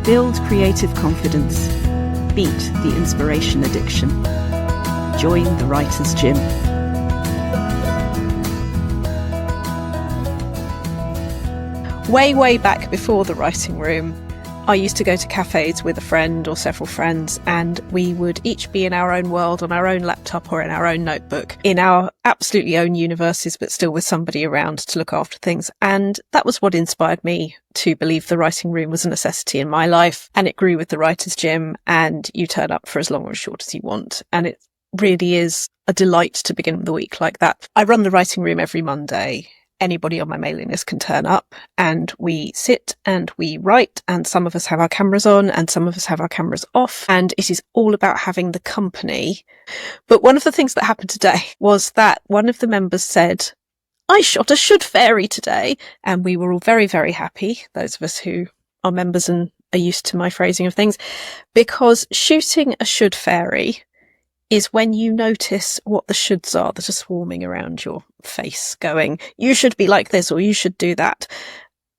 Build creative confidence. Beat the inspiration addiction. Join the Writer's Gym. Way back before the writing room, I used to go to cafes with a friend or several friends, and we would each be in our own world on our own laptop or in our own notebook, in our absolutely own universes, but still with somebody around to look after things. And that was what inspired me to believe the writing room was a necessity in my life. And it grew with the Writer's Gym, and you turn up for as long or as short as you want. And it really is a delight to begin the week like that. I run the writing room every Monday. Anybody on my mailing list can turn up, and we sit and we write, and some of us have our cameras on and some of us have our cameras off, and it is all about having the company. But one of the things that happened today was that one of the members said, "I shot a should fairy today," and we were all very, very happy, those of us who are members and are used to my phrasing of things, because shooting a should fairy is when you notice what the shoulds are that are swarming around your face, going, you should be like this or you should do that.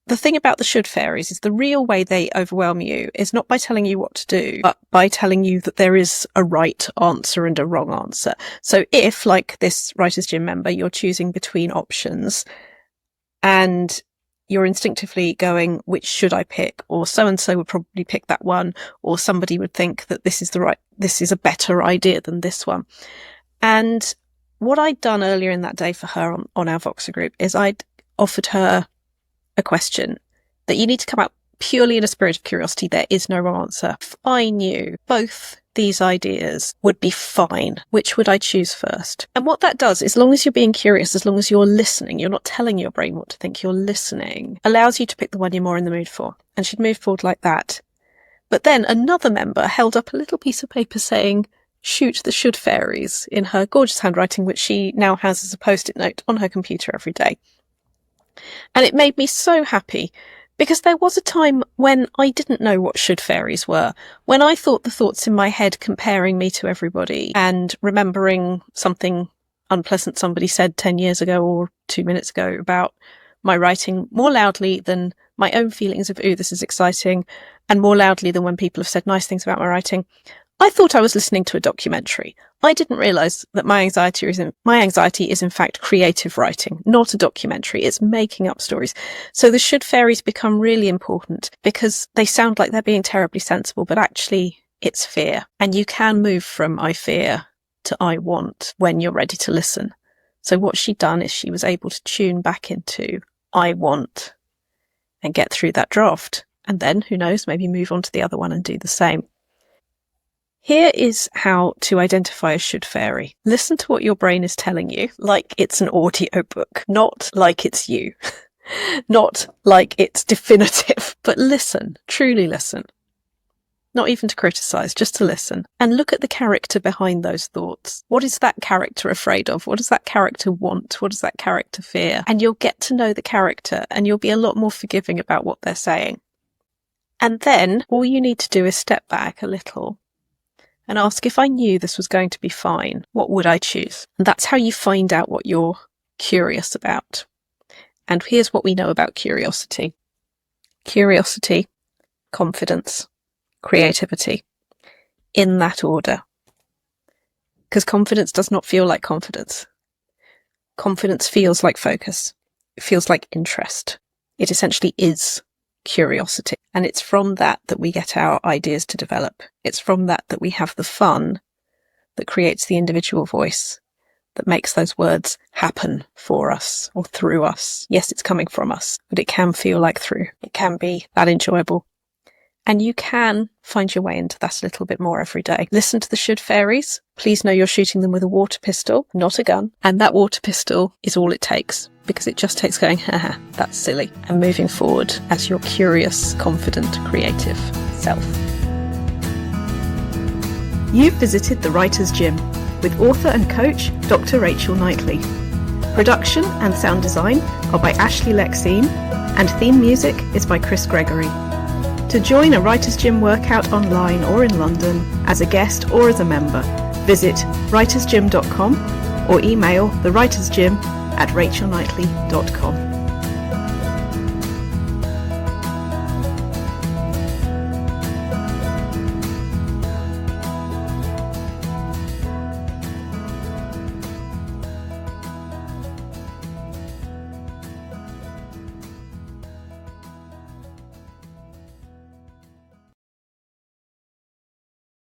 The thing about the should fairies is the real way they overwhelm you is not by telling you what to do, but by telling you that there is a right answer and a wrong answer. So if, like this Writer's Gym member, you're choosing between options and you're instinctively going, which should I pick? Or so-and-so would probably pick that one. Or somebody would think that this is a better idea than this one. And what I'd done earlier in that day for her on our Voxer group is I'd offered her a question that you need to come out purely in a spirit of curiosity. There is no wrong answer. If I knew both these ideas would be fine, which would I choose first? And what that does, as long as you're being curious, as long as you're listening, you're not telling your brain what to think, you're listening, allows you to pick the one you're more in the mood for. And she'd move forward like that. But then another member held up a little piece of paper saying, "Shoot the should fairies," in her gorgeous handwriting, which she now has as a post-it note on her computer every day. And it made me so happy, because there was a time when I didn't know what should fairies were, when I thought the thoughts in my head comparing me to everybody and remembering something unpleasant somebody said 10 years ago or 2 minutes ago about my writing more loudly than my own feelings of, ooh, this is exciting, and more loudly than when people have said nice things about my writing. I thought I was listening to a documentary. I didn't realise that my anxiety is in fact creative writing, not a documentary. It's making up stories. So the should fairies become really important because they sound like they're being terribly sensible, but actually it's fear. And you can move from I fear to I want when you're ready to listen. So what she'd done is she was able to tune back into I want and get through that draft. And then, who knows, maybe move on to the other one and do the same. Here is how to identify a should fairy. Listen to what your brain is telling you, like it's an audiobook, not like it's you, not like it's definitive, but listen, truly listen. Not even to criticise, just to listen. And look at the character behind those thoughts. What is that character afraid of? What does that character want? What does that character fear? And you'll get to know the character and you'll be a lot more forgiving about what they're saying. And then all you need to do is step back a little and ask, if I knew this was going to be fine, what would I choose? And that's how you find out what you're curious about. And here's what we know about curiosity. Curiosity, confidence, creativity. In that order. Because confidence does not feel like confidence. Confidence feels like focus. It feels like interest. It essentially is curiosity. And it's from that we get our ideas to develop. It's from that we have the fun that creates the individual voice that makes those words happen for us or through us. Yes, it's coming from us, but it can feel like through. It can be that enjoyable. And you can find your way into that a little bit more every day. Listen to the should fairies. Please know you're shooting them with a water pistol, not a gun. And that water pistol is all it takes, because it just takes going, haha, that's silly, and moving forward as your curious, confident, creative self. You've visited the Writer's Gym with author and coach Dr. Rachel Knightley. Production and sound design are by Ashley Lexine, and theme music is by Chris Gregory. To join a Writer's Gym workout online or in London, as a guest or as a member, visit writersgym.com or email thewritersgym@rachelknightley.com.